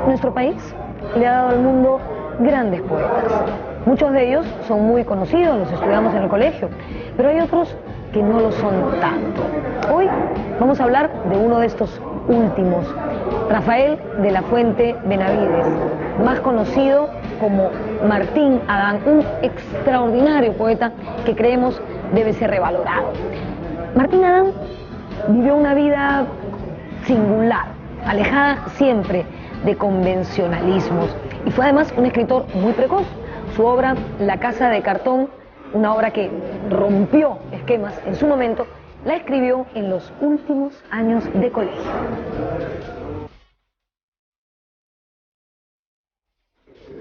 Nuestro país le ha dado al mundo grandes poetas. Muchos de ellos son muy conocidos, los estudiamos en el colegio, pero hay otros que no lo son tanto. Hoy vamos a hablar de uno de estos últimos, Rafael de la Fuente Benavides, más conocido como Martín Adán, un extraordinario poeta que creemos debe ser revalorado. Martín Adán vivió una vida singular, alejada siempre de convencionalismos, y fue además un escritor muy precoz. Su obra La Casa de Cartón, una obra que rompió esquemas en su momento, la escribió en los últimos años de colegio.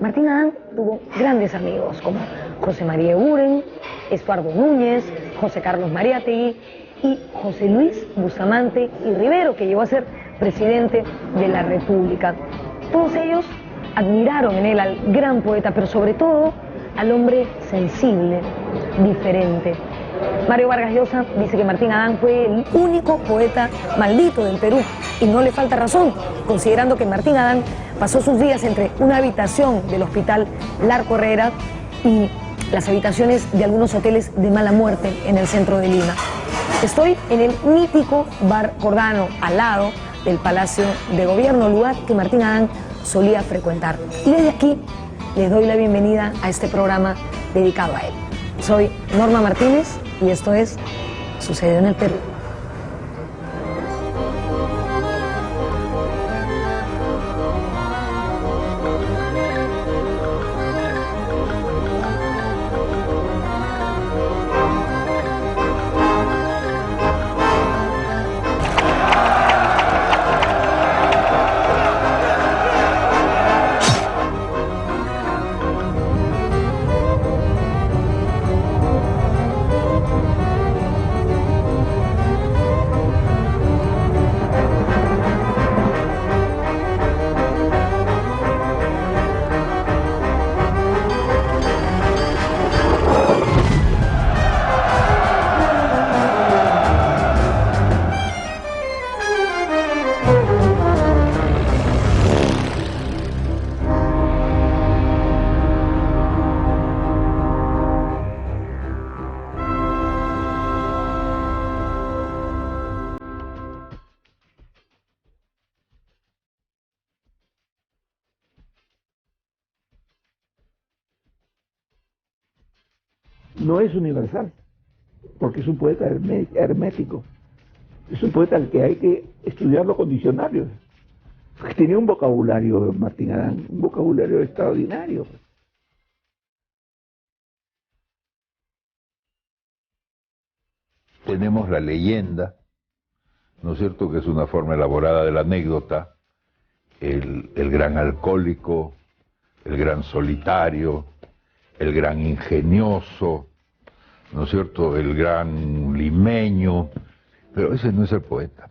Martín Adán tuvo grandes amigos como José María Eguren, Estuardo Núñez, José Carlos Mariátegui y José Luis Bustamante y Rivero, que llegó a ser presidente de la República. Todos ellos admiraron en él al gran poeta, pero sobre todo al hombre sensible, diferente. Mario Vargas Llosa dice que Martín Adán fue el único poeta maldito del Perú, y no le falta razón, considerando que Martín Adán pasó sus días entre una habitación del Hospital Larco Herrera y las habitaciones de algunos hoteles de mala muerte en el centro de Lima. Estoy en el mítico Bar Jordano, al lado del Palacio de Gobierno, lugar que Martín Adán solía frecuentar. Y desde aquí les doy la bienvenida a este programa dedicado a él. Soy Norma Martínez y esto es Sucedió en el Perú. No es universal, porque es un poeta hermético. Es un poeta al que hay que estudiarlo con diccionarios. Tenía un vocabulario, Martín Adán, un vocabulario extraordinario. Tenemos la leyenda, ¿no es cierto?, que es una forma elaborada de la anécdota, el gran alcohólico, el gran solitario, el gran ingenioso, ¿no es cierto?, el gran limeño, pero ese no es el poeta.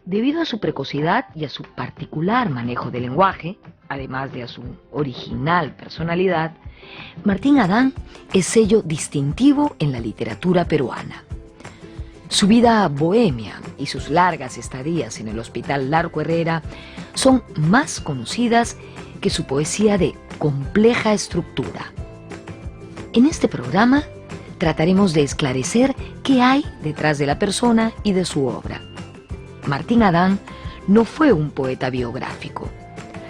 Debido a su precocidad y a su particular manejo del lenguaje, además de a su original personalidad, Martín Adán es sello distintivo en la literatura peruana. Su vida bohemia y sus largas estadías en el Hospital Larco Herrera son más conocidas que su poesía de compleja estructura. En este programa trataremos de esclarecer qué hay detrás de la persona y de su obra. Martín Adán no fue un poeta biográfico.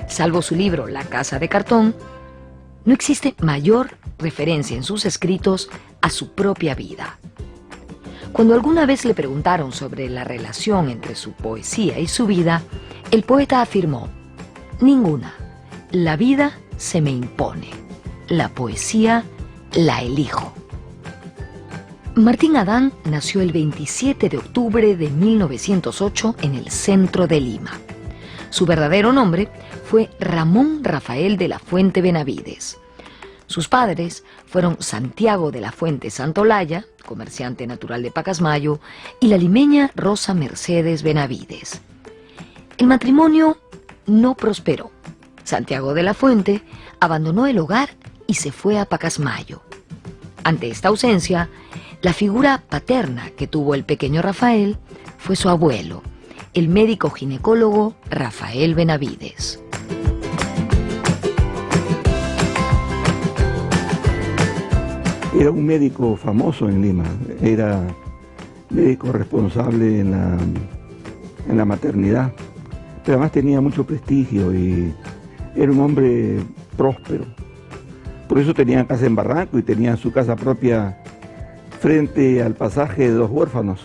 Salvo su libro La Casa de Cartón, no existe mayor referencia en sus escritos a su propia vida. Cuando alguna vez le preguntaron sobre la relación entre su poesía y su vida, el poeta afirmó: ninguna. La vida se me impone. La poesía la elijo. Martín Adán nació el 27 de octubre de 1908 en el centro de Lima. Su verdadero nombre fue Ramón Rafael de la Fuente Benavides. Sus padres fueron Santiago de la Fuente Santolaya, comerciante natural de Pacasmayo, y la limeña Rosa Mercedes Benavides. El matrimonio no prosperó. Santiago de la Fuente abandonó el hogar y se fue a Pacasmayo. Ante esta ausencia, la figura paterna que tuvo el pequeño Rafael fue su abuelo, el médico ginecólogo Rafael Benavides. Era un médico famoso en Lima, era médico responsable en la maternidad, pero además tenía mucho prestigio y era un hombre próspero. Por eso tenía casa en Barranco y tenía su casa propia frente al pasaje de los huérfanos.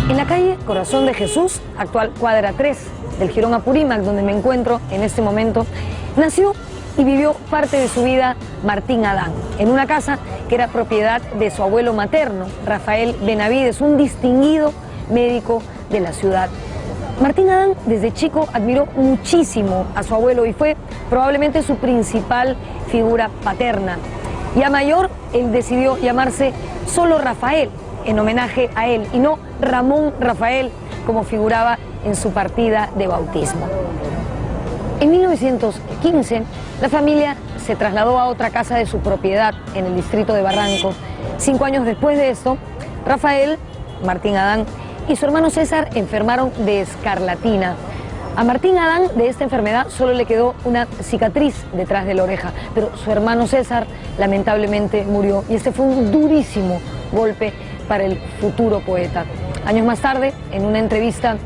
En la calle Corazón de Jesús, actual cuadra 3 del Jirón Apurímac, donde me encuentro en este momento, nació y vivió parte de su vida Martín Adán, en una casa que era propiedad de su abuelo materno, Rafael Benavides, un distinguido médico de la ciudad. Martín Adán desde chico admiró muchísimo a su abuelo y fue probablemente su principal figura paterna. Ya mayor, él decidió llamarse solo Rafael, en homenaje a él, y no Ramón Rafael, como figuraba en su partida de bautismo. En 1915, la familia se trasladó a otra casa de su propiedad en el distrito de Barranco. 5 años después de esto, Rafael, Martín Adán y su hermano César enfermaron de escarlatina. A Martín Adán de esta enfermedad solo le quedó una cicatriz detrás de la oreja, pero su hermano César lamentablemente murió y este fue un durísimo golpe para el futuro poeta. Años más tarde, en una entrevista,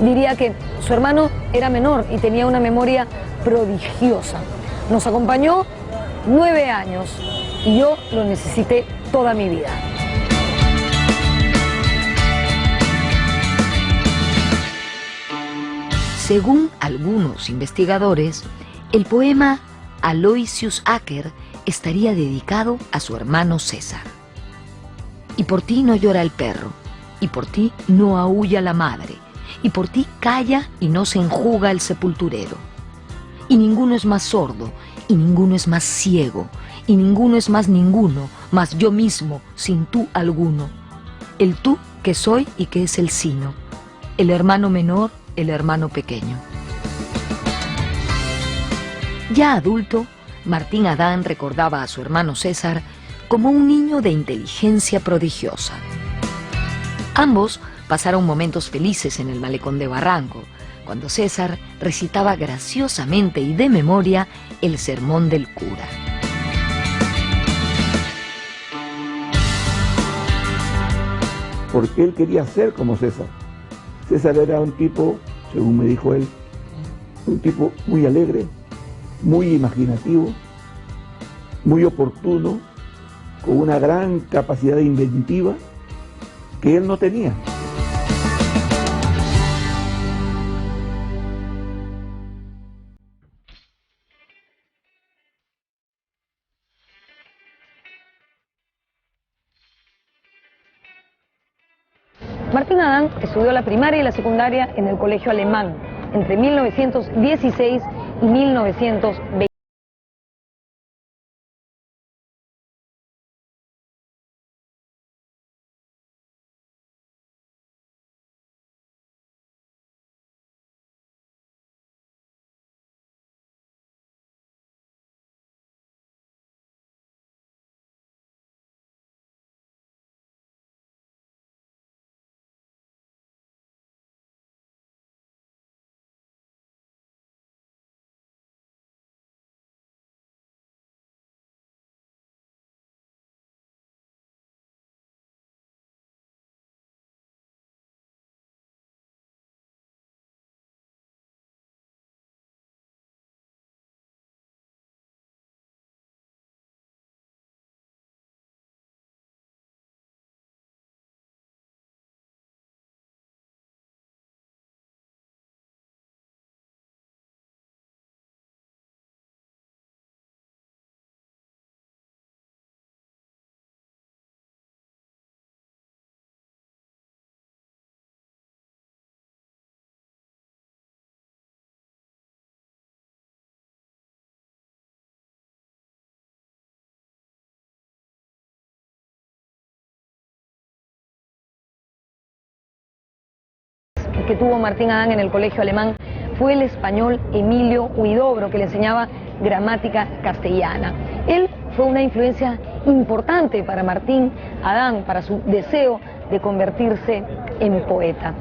diría que su hermano era menor y tenía una memoria prodigiosa. Nos acompañó 9 años y yo lo necesité toda mi vida. Según algunos investigadores, el poema Aloysius Acker estaría dedicado a su hermano César. Y por ti no llora el perro, y por ti no aúlla la madre, y por ti calla y no se enjuga el sepulturero. Y ninguno es más sordo, y ninguno es más ciego, y ninguno es más ninguno, más yo mismo, sin tú alguno. El tú que soy y que es el sino, el hermano menor, el hermano pequeño. Ya adulto, Martín Adán recordaba a su hermano César como un niño de inteligencia prodigiosa. Ambos pasaron momentos felices en el malecón de Barranco, cuando César recitaba graciosamente y de memoria el sermón del cura. Porque él quería ser como César. César era un tipo, según me dijo él, un tipo muy alegre, muy imaginativo, muy oportuno, con una gran capacidad inventiva que él no tenía. Martín Adán estudió la primaria y la secundaria en el Colegio Alemán entre 1916 y 1920. que tuvo Martín Adán en el colegio alemán fue el español Emilio Huidobro, que le enseñaba gramática castellana. Él fue una influencia importante para Martín Adán, para su deseo de convertirse en poeta.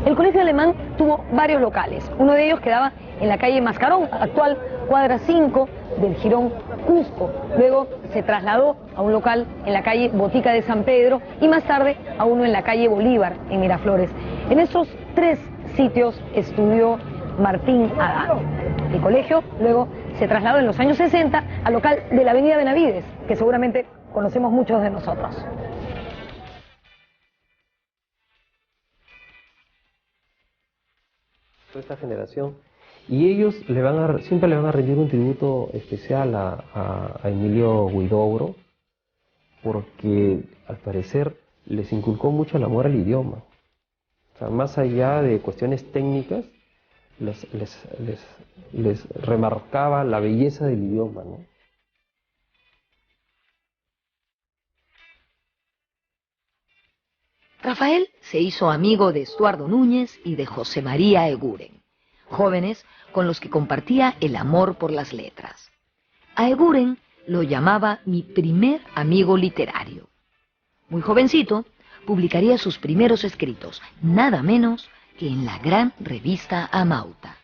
El colegio alemán tuvo varios locales. Uno de ellos quedaba en la calle Mascarón, actual cuadra 5 del Jirón Cusco. Luego se trasladó a un local en la calle Botica de San Pedro y más tarde a uno en la calle Bolívar, en Miraflores. En esos 3 sitios estudió Martín Adán. El colegio luego se trasladó en los años 60 al local de la avenida Benavides, que seguramente conocemos muchos de nosotros. Esta generación, y ellos siempre le van a rendir un tributo especial a Emilio Huidobro, porque al parecer les inculcó mucho el amor al idioma. O sea, más allá de cuestiones técnicas, les remarcaba la belleza del idioma, ¿no? Rafael se hizo amigo de Estuardo Núñez y de José María Eguren, jóvenes con los que compartía el amor por las letras. A Eguren lo llamaba mi primer amigo literario. Muy jovencito, publicaría sus primeros escritos, nada menos que en la gran revista Amauta.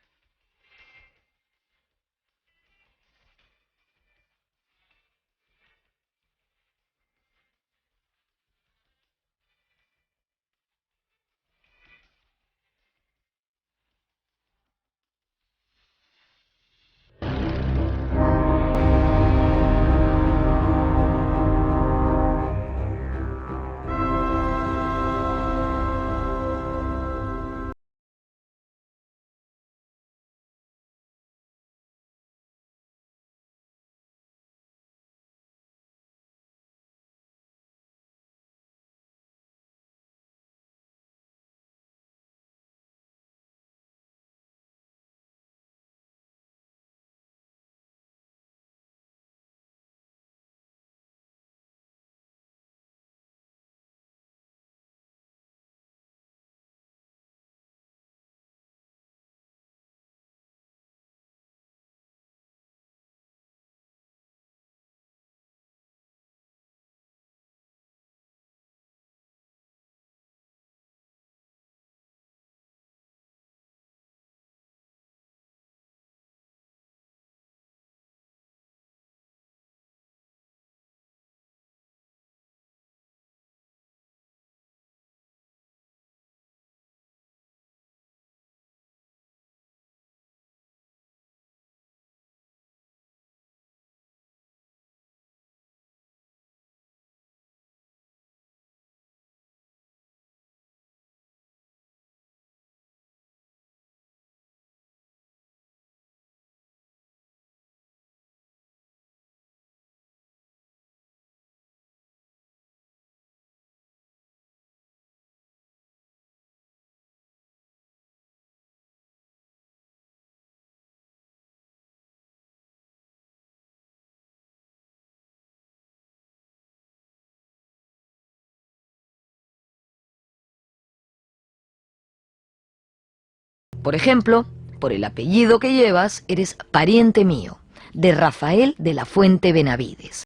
Por ejemplo, por el apellido que llevas, eres pariente mío, de Rafael de la Fuente Benavides.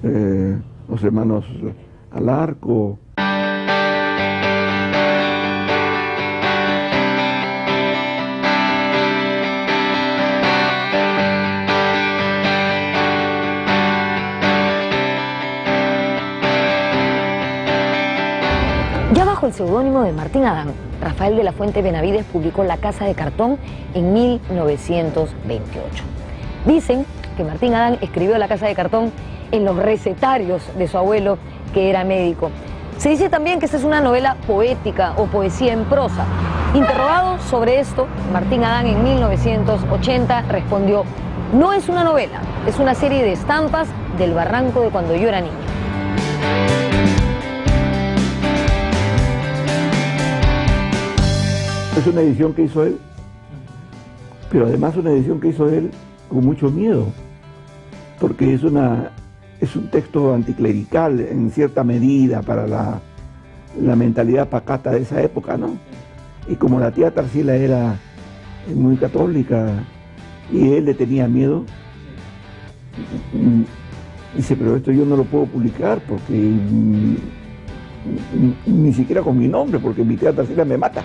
los hermanos Alarco. Ya bajo el seudónimo de Martín Adán, Rafael de la Fuente Benavides publicó La Casa de Cartón en 1928. Dicen que Martín Adán escribió La Casa de Cartón en los recetarios de su abuelo, que era médico. Se dice también que esta es una novela poética o poesía en prosa. Interrogado sobre esto, Martín Adán en 1980 respondió: no es una novela, es una serie de estampas del barranco de cuando yo era niño. Es una edición que hizo él, pero además una edición que hizo él con mucho miedo, porque es un texto anticlerical en cierta medida para la mentalidad pacata de esa época, ¿no? Y como la tía Tarsila era muy católica y él le tenía miedo, dice, pero esto yo no lo puedo publicar porque ni siquiera con mi nombre, porque mi tía Tarsila me mata.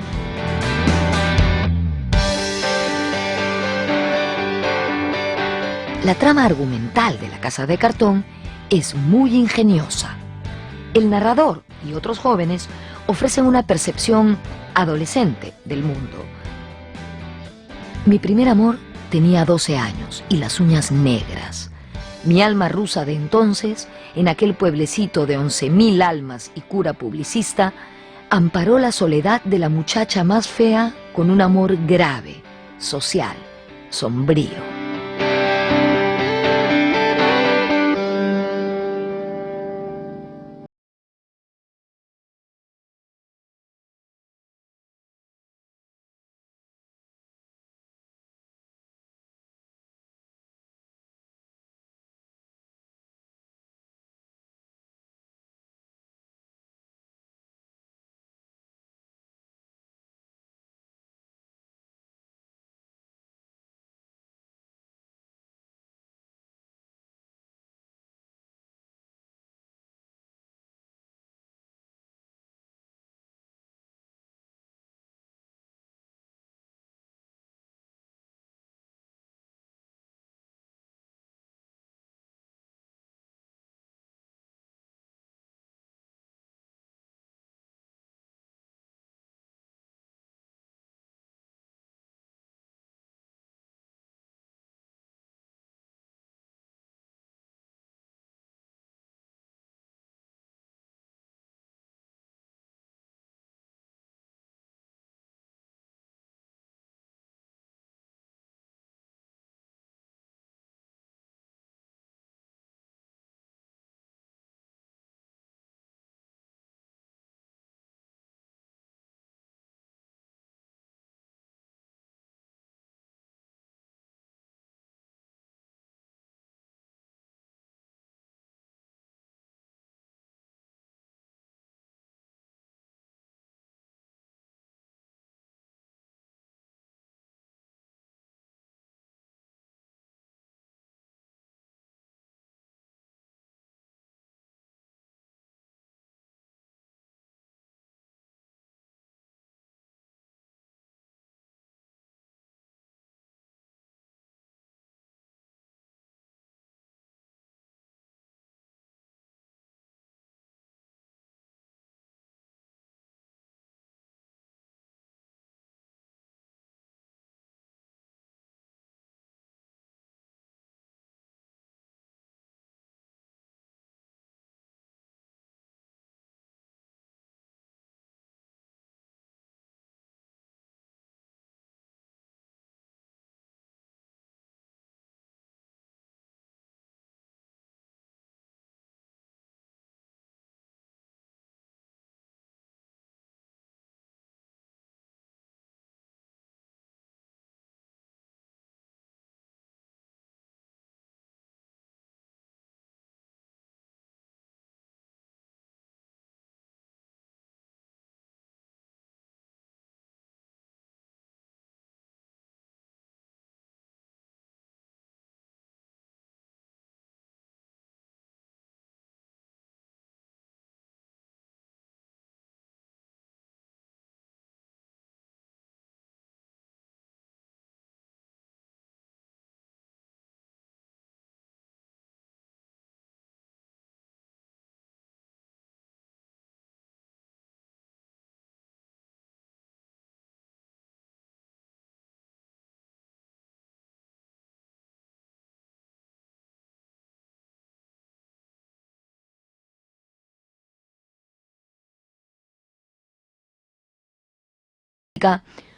La trama argumental de La Casa de Cartón es muy ingeniosa. El narrador y otros jóvenes ofrecen una percepción adolescente del mundo. Mi primer amor tenía 12 años y las uñas negras. Mi alma rusa de entonces, en aquel pueblecito de 11.000 almas y cura publicista, amparó la soledad de la muchacha más fea con un amor grave, social, sombrío.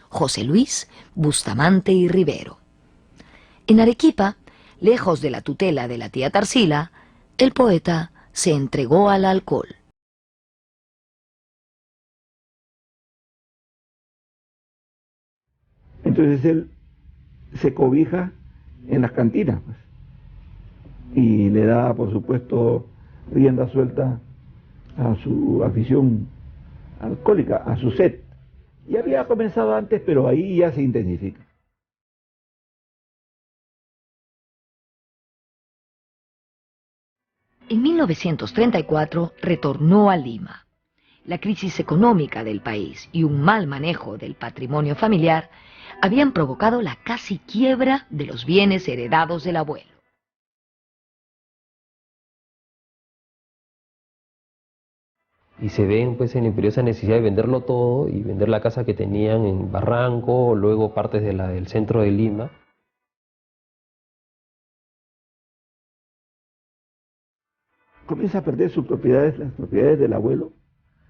José Luis Bustamante y Rivero. En Arequipa, lejos de la tutela de la tía Tarsila, el poeta se entregó al alcohol. Entonces él se cobija en las cantinas, pues, y le da, por supuesto, rienda suelta a su afición alcohólica, a su sed. Ya había comenzado antes, pero ahí ya se intensifica. En 1934 retornó a Lima. La crisis económica del país y un mal manejo del patrimonio familiar habían provocado la casi quiebra de los bienes heredados del abuelo. Y se ven pues en la imperiosa necesidad de venderlo todo y vender la casa que tenían en Barranco, luego partes del centro de Lima. Comienza a perder sus propiedades, las propiedades del abuelo,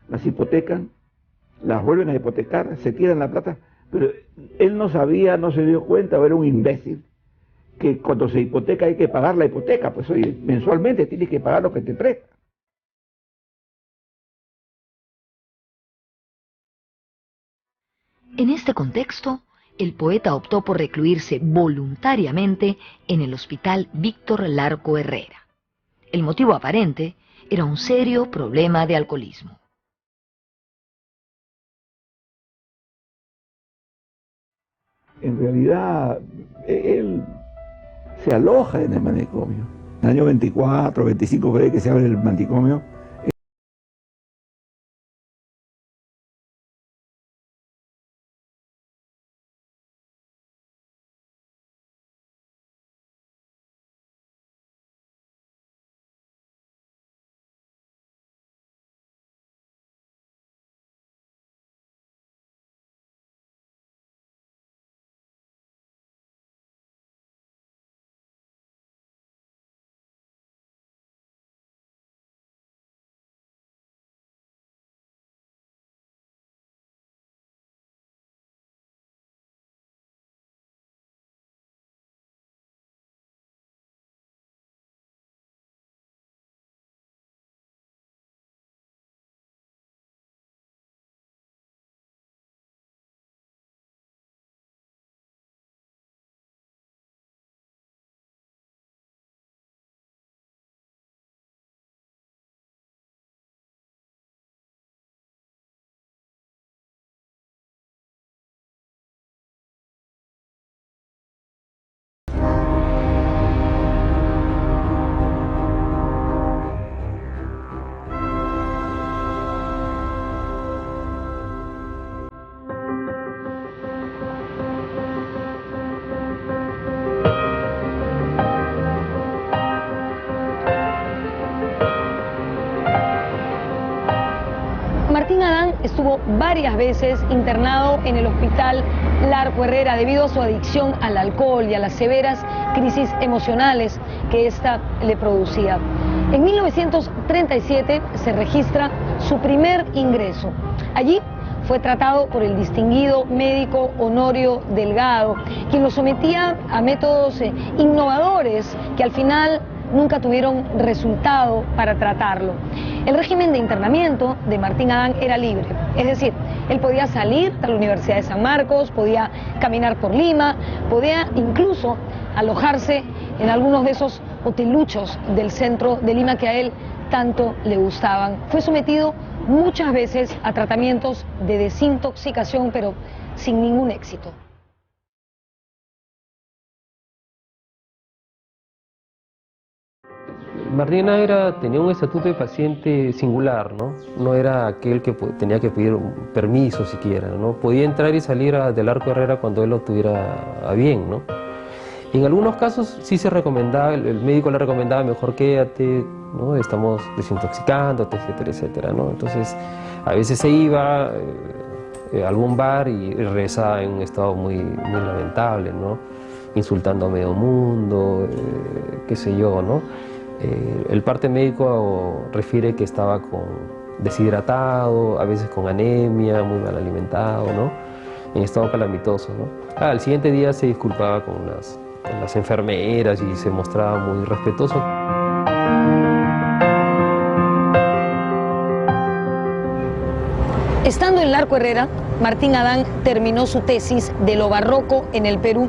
las hipotecan, las vuelven a hipotecar, se tiran la plata, pero él no sabía, no se dio cuenta, era un imbécil, que cuando se hipoteca hay que pagar la hipoteca, pues oye, mensualmente tienes que pagar lo que te presta. En este contexto, el poeta optó por recluirse voluntariamente en el Hospital Víctor Larco Herrera. El motivo aparente era un serio problema de alcoholismo. En realidad, él se aloja en el manicomio. En el año 24, 25, cree que se abre el manicomio. Martín Adán estuvo varias veces internado en el Hospital Larco Herrera debido a su adicción al alcohol y a las severas crisis emocionales que ésta le producía. En 1937 se registra su primer ingreso. Allí fue tratado por el distinguido médico Honorio Delgado, quien lo sometía a métodos innovadores que al final nunca tuvieron resultado para tratarlo. El régimen de internamiento de Martín Adán era libre, es decir, él podía salir a la Universidad de San Marcos, podía caminar por Lima, podía incluso alojarse en algunos de esos hoteluchos del centro de Lima que a él tanto le gustaban. Fue sometido muchas veces a tratamientos de desintoxicación, pero sin ningún éxito. Martín tenía un estatuto de paciente singular, ¿no? No era aquel que tenía que pedir un permiso siquiera, ¿no? Podía entrar y salir del Arco Herrera cuando él lo tuviera a bien, ¿no? En algunos casos sí se recomendaba, el médico le recomendaba mejor quédate, ¿no? Estamos desintoxicándote, etcétera, etcétera, ¿no? Entonces a veces se iba a algún bar y regresaba en un estado muy lamentable, ¿no? Insultando a medio mundo, qué sé yo, ¿no? El parte médico refiere que estaba deshidratado, a veces con anemia, muy mal alimentado, ¿no? en estado calamitoso, ¿no? Al siguiente día se disculpaba con las enfermeras y se mostraba muy respetuoso. Estando en Larco Herrera, Martín Adán terminó su tesis de lo barroco en el Perú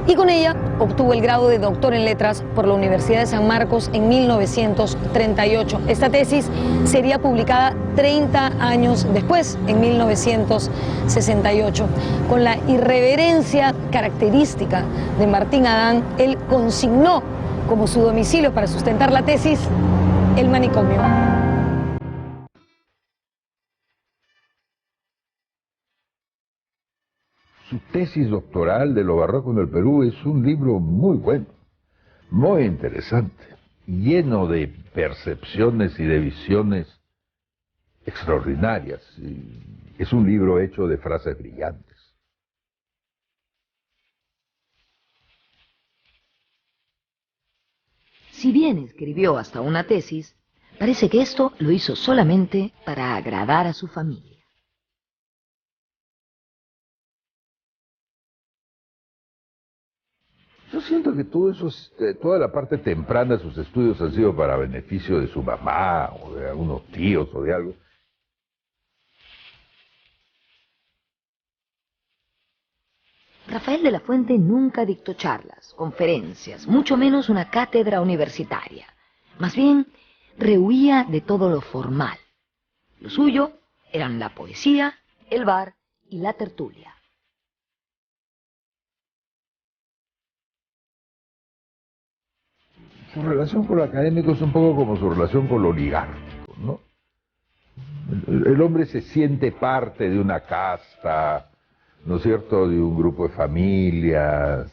y con ella obtuvo el grado de doctor en letras por la Universidad de San Marcos en 1938. Esta tesis sería publicada 30 años después, en 1968. Con la irreverencia característica de Martín Adán, él consignó como su domicilio para sustentar la tesis el manicomio. Su tesis doctoral de lo barroco en el Perú es un libro muy bueno, muy interesante, lleno de percepciones y de visiones extraordinarias. Es un libro hecho de frases brillantes. Si bien escribió hasta una tesis, parece que esto lo hizo solamente para agradar a su familia. Yo siento que todo eso, toda la parte temprana de sus estudios han sido para beneficio de su mamá o de algunos tíos o de algo. Rafael de la Fuente nunca dictó charlas, conferencias, mucho menos una cátedra universitaria. Más bien, rehuía de todo lo formal. Lo suyo eran la poesía, el bar y la tertulia. Su relación con lo académico es un poco como su relación con lo oligárquico, ¿no? El hombre se siente parte de una casta, ¿no es cierto?, de un grupo de familias,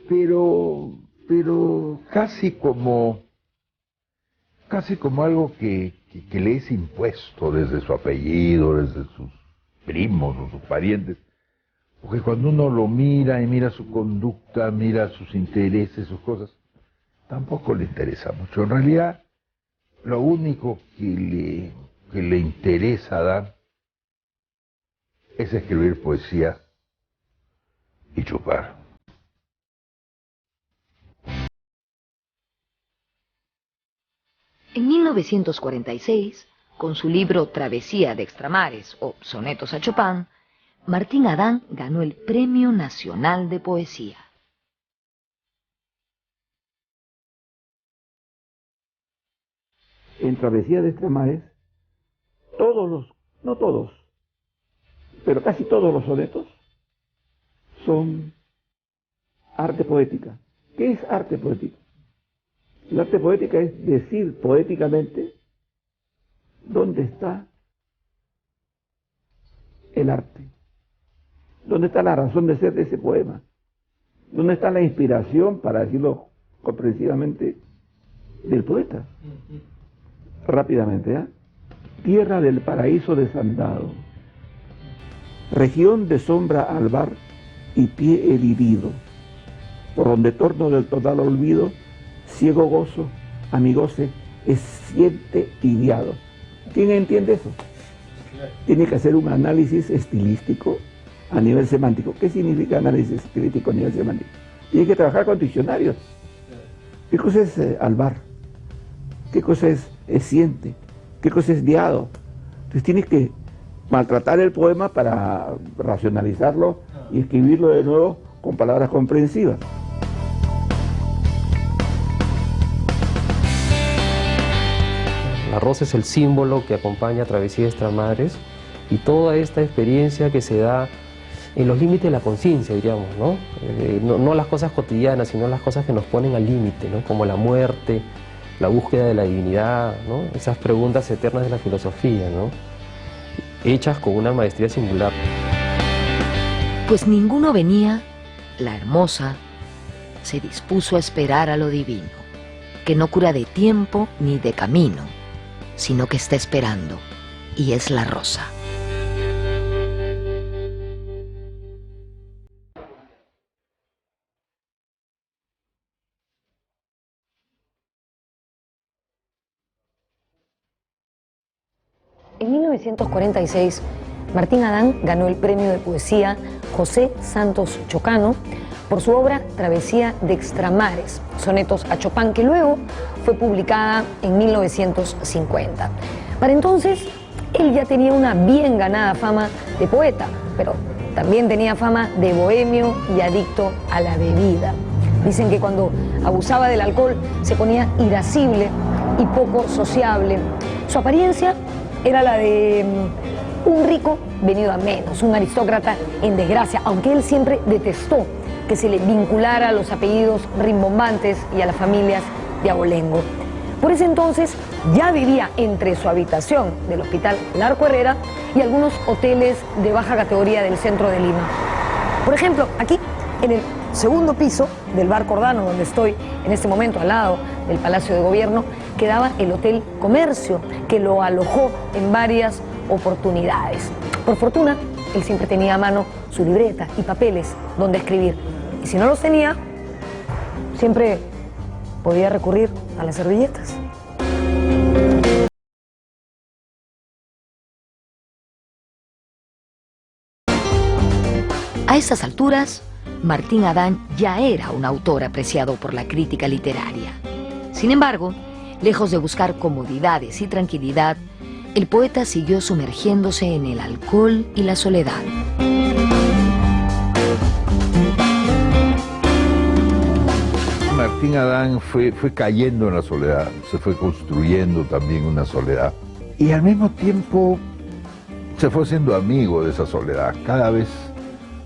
pero casi como algo que le es impuesto desde su apellido, desde sus primos o sus parientes. Porque cuando uno lo mira y mira su conducta, mira sus intereses, sus cosas, tampoco le interesa mucho. En realidad, lo único que le interesa a Dan es escribir poesía y chupar. En 1946, con su libro Travesía de Extramares o Sonetos a Chopin, Martín Adán ganó el Premio Nacional de Poesía. En Travesía de Extramares, no todos, pero casi todos los sonetos son arte poética. ¿Qué es arte poética? El arte poética es decir poéticamente dónde está el arte, dónde está la razón de ser de ese poema, dónde está la inspiración, para decirlo comprensivamente, del poeta. Rápidamente, ¿eh? Tierra del paraíso desandado, región de sombra albar y pie herido, por donde torno del total olvido, ciego gozo, amigose, es siente tibiado. ¿Quién entiende eso? Tiene que hacer un análisis estilístico a nivel semántico. ¿Qué significa análisis estilístico a nivel semántico? Tiene que trabajar con diccionarios. ¿Qué cosa es albar? ¿Qué cosa es siente? ¿Qué cosa es diado? Entonces tienes que maltratar el poema para racionalizarlo y escribirlo de nuevo con palabras comprensivas. La rosa es el símbolo que acompaña a Travesía de Extramares y toda esta experiencia que se da en los límites de la conciencia, diríamos, ¿no? No las cosas cotidianas, sino las cosas que nos ponen al límite, ¿no? Como la muerte, la búsqueda de la divinidad, ¿no? Esas preguntas eternas de la filosofía, ¿no? Hechas con una maestría singular. Pues ninguno venía, la hermosa se dispuso a esperar a lo divino, que no cura de tiempo ni de camino, sino que está esperando, y es la rosa. En 1946, Martín Adán ganó el premio de poesía José Santos Chocano por su obra Travesía de Extramares, sonetos a Chopin, que luego fue publicada en 1950. Para entonces, él ya tenía una bien ganada fama de poeta, pero también tenía fama de bohemio y adicto a la bebida. Dicen que cuando abusaba del alcohol se ponía irascible y poco sociable. Su apariencia era la de un rico venido a menos, un aristócrata en desgracia, aunque él siempre detestó que se le vinculara a los apellidos rimbombantes y a las familias de abolengo. Por ese entonces ya vivía entre su habitación del Hospital Larco Herrera y algunos hoteles de baja categoría del centro de Lima. Por ejemplo, aquí, en el segundo piso del Bar Cordano, donde estoy en este momento, al lado del Palacio de Gobierno, quedaba el Hotel Comercio, que lo alojó en varias oportunidades. Por fortuna, él siempre tenía a mano su libreta y papeles donde escribir. Y si no los tenía, siempre podía recurrir a las servilletas. A esas alturas, Martín Adán ya era un autor apreciado por la crítica literaria. Sin embargo, lejos de buscar comodidades y tranquilidad, el poeta siguió sumergiéndose en el alcohol y la soledad. Martín Adán fue cayendo en la soledad, se fue construyendo también una soledad. Y al mismo tiempo se fue siendo amigo de esa soledad. Cada vez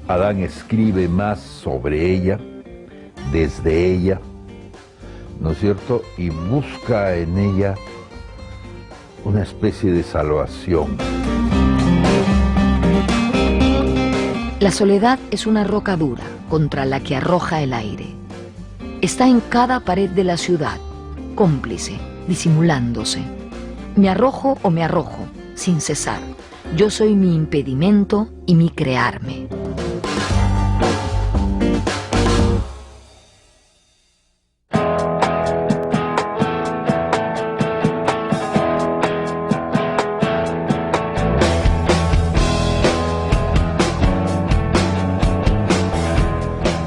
Adán escribe más sobre ella, desde ella, ¿no es cierto? Y busca en ella una especie de salvación. La soledad es una roca dura contra la que arroja el aire. Está en cada pared de la ciudad, cómplice, disimulándose. Me arrojo o me arrojo, sin cesar. Yo soy mi impedimento y mi crearme.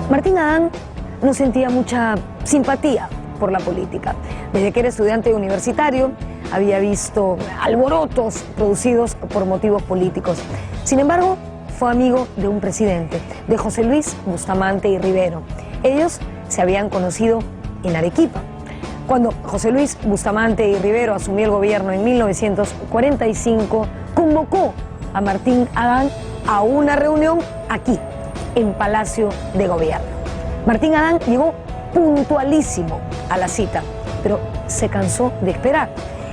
Martín Adán no sentía mucha simpatía por la política. Desde que era estudiante universitario había visto alborotos producidos por motivos políticos. Sin embargo, fue amigo de un presidente, de José Luis Bustamante y Rivero. Ellos se habían conocido en Arequipa. Cuando José Luis Bustamante y Rivero asumió el gobierno en 1945, convocó a Martín Adán a una reunión aquí, en Palacio de Gobierno. Martín Adán llegó puntualísimo a la cita, pero se cansó de esperar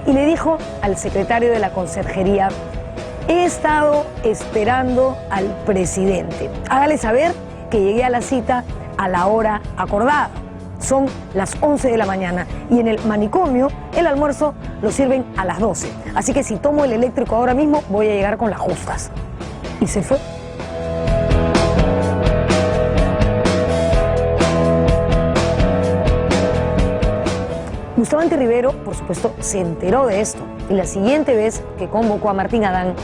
y le dijo al secretario de la Conserjería: he estado esperando al presidente. Hágale saber que llegué a la cita a la hora acordada. Son las 11 de la mañana y en el manicomio el almuerzo lo sirven a las 12. Así que si tomo el eléctrico ahora mismo voy a llegar con las justas. Y se fue. Bustamante Rivero, por supuesto, se enteró de esto y la siguiente vez que convocó a Martín Adán,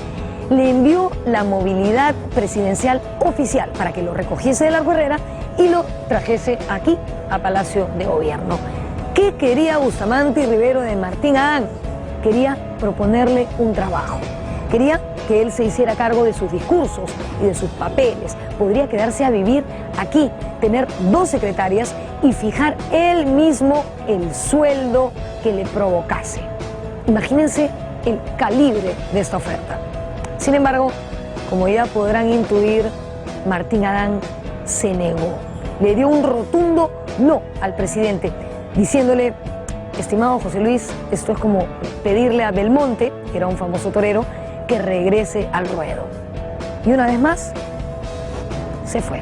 le envió la movilidad presidencial oficial para que lo recogiese de Larco Herrera y lo trajese aquí, a Palacio de Gobierno. ¿Qué quería Bustamante y Rivero de Martín Adán? Quería proponerle un trabajo. Quería que él se hiciera cargo de sus discursos y de sus papeles. Podría quedarse a vivir aquí, tener 2 secretarias y fijar él mismo el sueldo que le provocase. Imagínense el calibre de esta oferta. Sin embargo, como ya podrán intuir, Martín Adán se negó. Le dio un rotundo no al presidente, diciéndole: estimado José Luis, esto es como pedirle a Belmonte, que era un famoso torero, que regrese al ruedo. Y una vez más, se fue.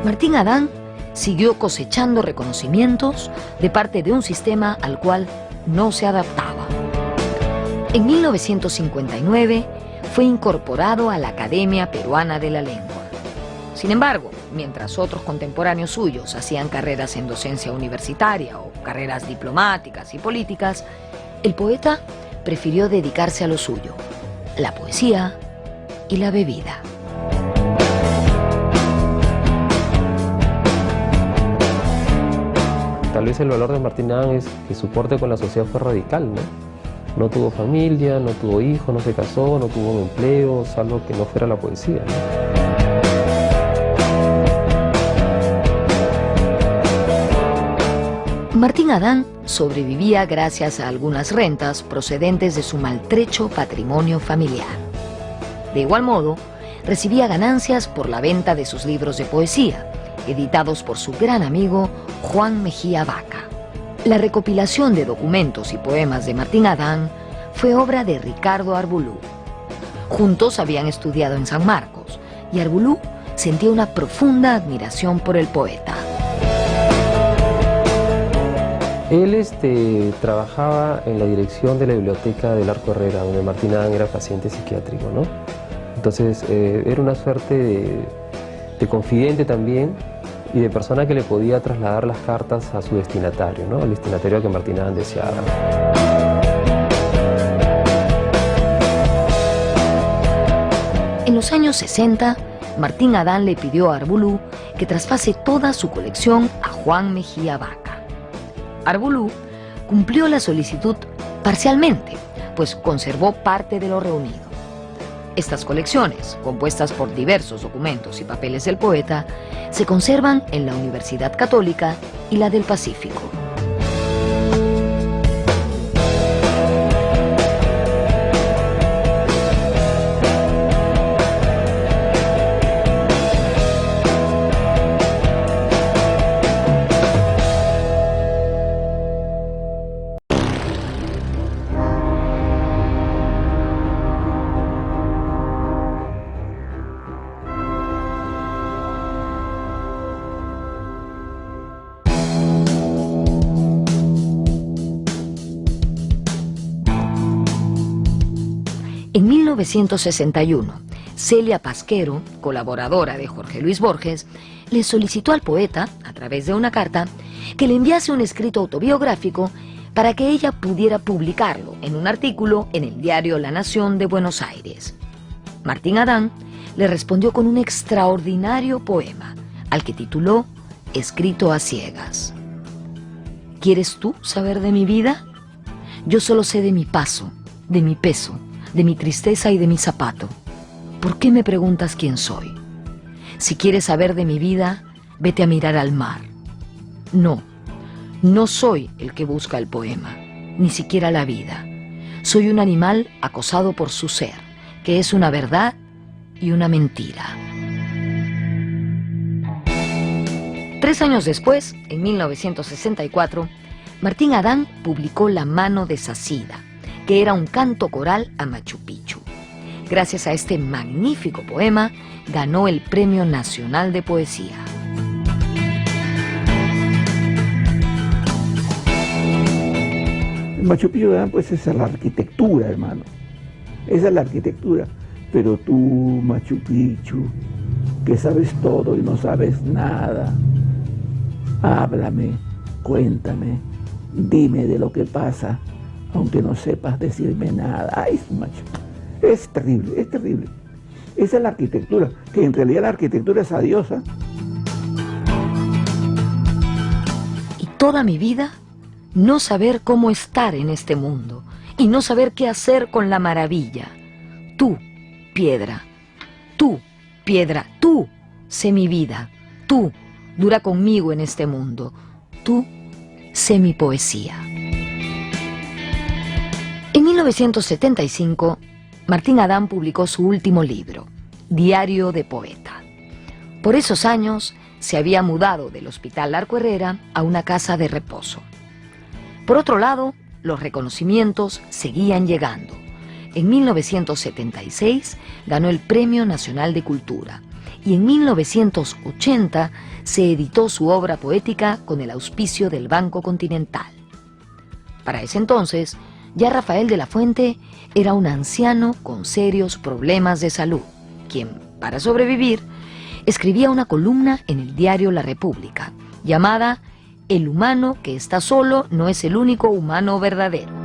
Martín Adán siguió cosechando reconocimientos de parte de un sistema al cual no se adaptaba. En 1959 fue incorporado a la Academia Peruana de la Lengua. Sin embargo, mientras otros contemporáneos suyos hacían carreras en docencia universitaria o carreras diplomáticas y políticas, el poeta prefirió dedicarse a lo suyo, la poesía y la bebida. Tal vez el valor de Martín Adán es que su corte con la sociedad fue radical, ¿no? No tuvo familia, no tuvo hijos, no se casó, no tuvo un empleo, salvo que no fuera la poesía, ¿no? Martín Adán sobrevivía gracias a algunas rentas procedentes de su maltrecho patrimonio familiar. De igual modo, recibía ganancias por la venta de sus libros de poesía, editados por su gran amigo Juan Mejía Vaca. La recopilación de documentos y poemas de Martín Adán fue obra de Ricardo Arbulú. Juntos habían estudiado en San Marcos y Arbulú sentía una profunda admiración por el poeta. Él trabajaba en la dirección de la biblioteca del Arco Herrera, donde Martín Adán era paciente psiquiátrico, ¿no? Entonces era una suerte de confidente también y de persona que le podía trasladar las cartas a su destinatario, ¿no? Al destinatario que Martín Adán deseaba. En los años 60, Martín Adán le pidió a Arbulú que traspase toda su colección a Juan Mejía Vaca. Arbulú cumplió la solicitud parcialmente, pues conservó parte de lo reunido. Estas colecciones, compuestas por diversos documentos y papeles del poeta, se conservan en la Universidad Católica y la del Pacífico. En 1961, Celia Pasquero, colaboradora de Jorge Luis Borges, le solicitó al poeta, a través de una carta, que le enviase un escrito autobiográfico para que ella pudiera publicarlo en un artículo en el diario La Nación de Buenos Aires. Martín Adán le respondió con un extraordinario poema, al que tituló Escrito a ciegas. ¿Quieres tú saber de mi vida? Yo solo sé de mi paso, de mi peso, de mi tristeza y de mi zapato. ¿Por qué me preguntas quién soy? Si quieres saber de mi vida, vete a mirar al mar. No, no soy el que busca el poema, ni siquiera la vida. Soy un animal acosado por su ser, que es una verdad y una mentira. 3 años después, en 1964, Martín Adán publicó La mano desasida, que era un canto coral a Machu Picchu. Gracias a este magnífico poema, ganó el Premio Nacional de Poesía. El Machu Picchu, pues esa es la arquitectura, hermano. Esa es la arquitectura. Pero tú, Machu Picchu, que sabes todo y no sabes nada, háblame, cuéntame, dime de lo que pasa, aunque no sepas decirme nada. Ay, macho, es terrible, es terrible. Esa es la arquitectura, que en realidad la arquitectura es adiosa. Y toda mi vida, no saber cómo estar en este mundo y no saber qué hacer con la maravilla. Tú, piedra, tú, sé mi vida. Tú, dura conmigo en este mundo. Tú, sé mi poesía. En 1975, Martín Adán publicó su último libro, Diario de Poeta. Por esos años, se había mudado del Hospital Arco Herrera a una casa de reposo. Por otro lado, los reconocimientos seguían llegando. En 1976 ganó el Premio Nacional de Cultura y en 1980 se editó su obra poética con el auspicio del Banco Continental. Para ese entonces, ya Rafael de la Fuente era un anciano con serios problemas de salud, quien, para sobrevivir, escribía una columna en el diario La República, llamada "El humano que está solo no es el único humano verdadero".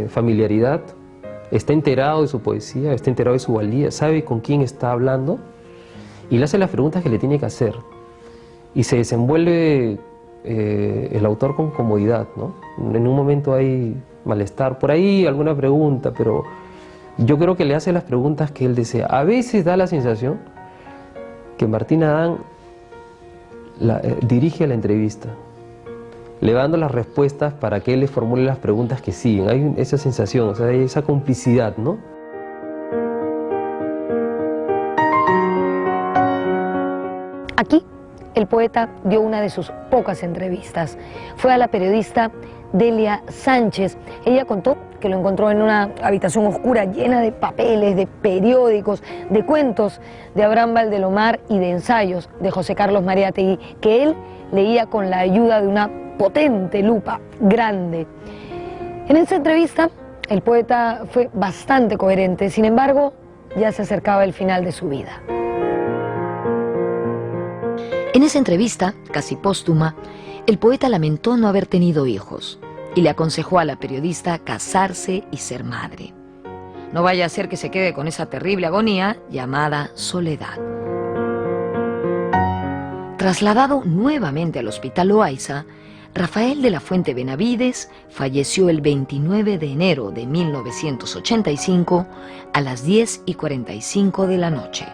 Familiaridad, está enterado de su poesía, está enterado de su valía, sabe con quién está hablando y le hace las preguntas que le tiene que hacer. Y se desenvuelve el autor con comodidad, ¿no? En un momento hay malestar, por ahí alguna pregunta, pero yo creo que le hace las preguntas que él desea. A veces da la sensación que Martín Adán dirige la entrevista, le va dando las respuestas para que él le formule las preguntas que siguen. Hay esa sensación, o sea, hay esa complicidad, ¿no? Aquí, el poeta dio una de sus pocas entrevistas. Fue a la periodista Delia Sánchez. Ella contó que lo encontró en una habitación oscura llena de papeles, de periódicos, de cuentos de Abraham Valdelomar y de ensayos de José Carlos Mariátegui, que él leía con la ayuda de una potente lupa grande. En esa entrevista, el poeta fue bastante coherente, sin embargo, ya se acercaba el final de su vida. En esa entrevista, casi póstuma, el poeta lamentó no haber tenido hijos y le aconsejó a la periodista casarse y ser madre. No vaya a ser que se quede con esa terrible agonía llamada soledad. Trasladado nuevamente al Hospital Loayza, Rafael de la Fuente Benavides falleció el 29 de enero de 1985 a las 10:45 de la noche.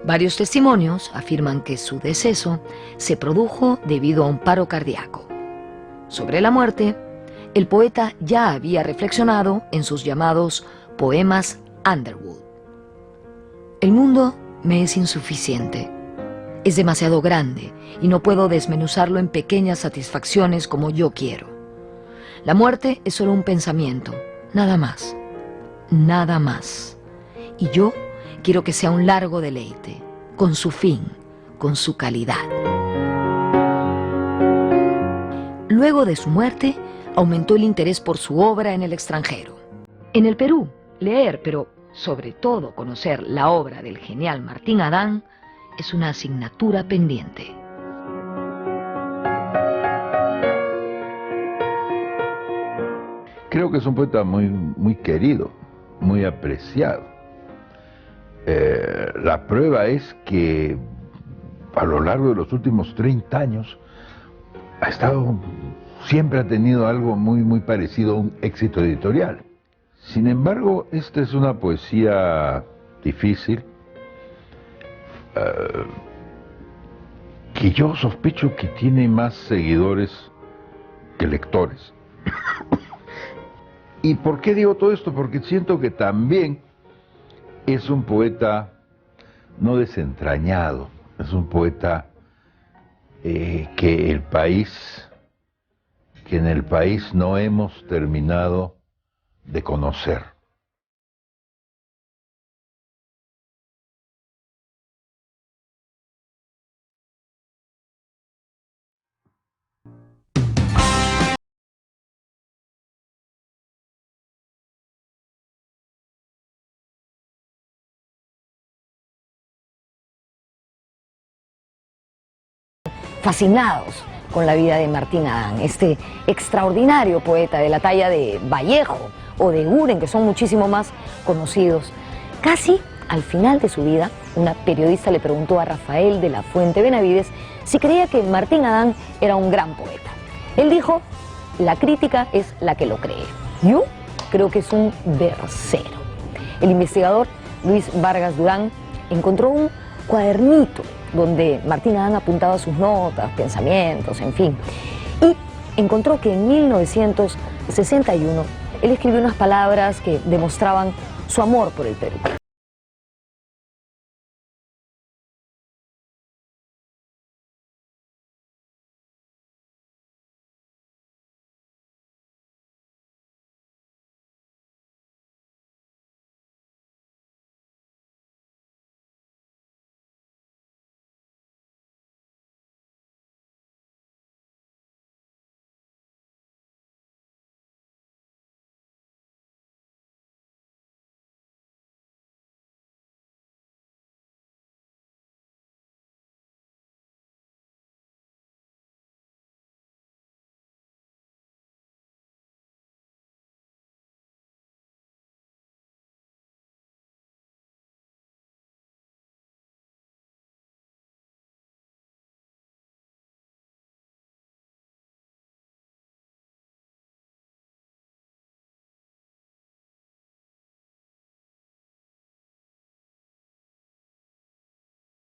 Varios testimonios afirman que su deceso se produjo debido a un paro cardíaco. Sobre la muerte, el poeta ya había reflexionado en sus llamados poemas Underwood. El mundo me es insuficiente. Es demasiado grande y no puedo desmenuzarlo en pequeñas satisfacciones como yo quiero. La muerte es solo un pensamiento, nada más, nada más. Y yo quiero que sea un largo deleite, con su fin, con su calidad. Luego de su muerte, aumentó el interés por su obra en el extranjero. En el Perú, leer, pero sobre todo conocer la obra del genial Martín Adán, es una asignatura pendiente. Creo que es un poeta muy querido, muy apreciado. La prueba es que a lo largo de los últimos 30 años siempre ha tenido algo muy parecido a un éxito editorial. Sin embargo, esta es una poesía difícil, que yo sospecho que tiene más seguidores que lectores. ¿Y por qué digo todo esto? Porque siento que también es un poeta no desentrañado, es un poeta que en el país no hemos terminado de conocer. fascinados con la vida de Martín Adán, este extraordinario poeta de la talla de Vallejo o de Uren, que son muchísimo más conocidos. Casi al final de su vida, una periodista le preguntó a Rafael de la Fuente Benavides si creía que Martín Adán era un gran poeta. Él dijo: la crítica es la que lo cree. Yo creo que es un versero. El investigador Luis Vargas Durán encontró un cuadernito donde Martín Adán apuntaba sus notas, pensamientos, en fin. Y encontró que en 1961 él escribió unas palabras que demostraban su amor por el Perú.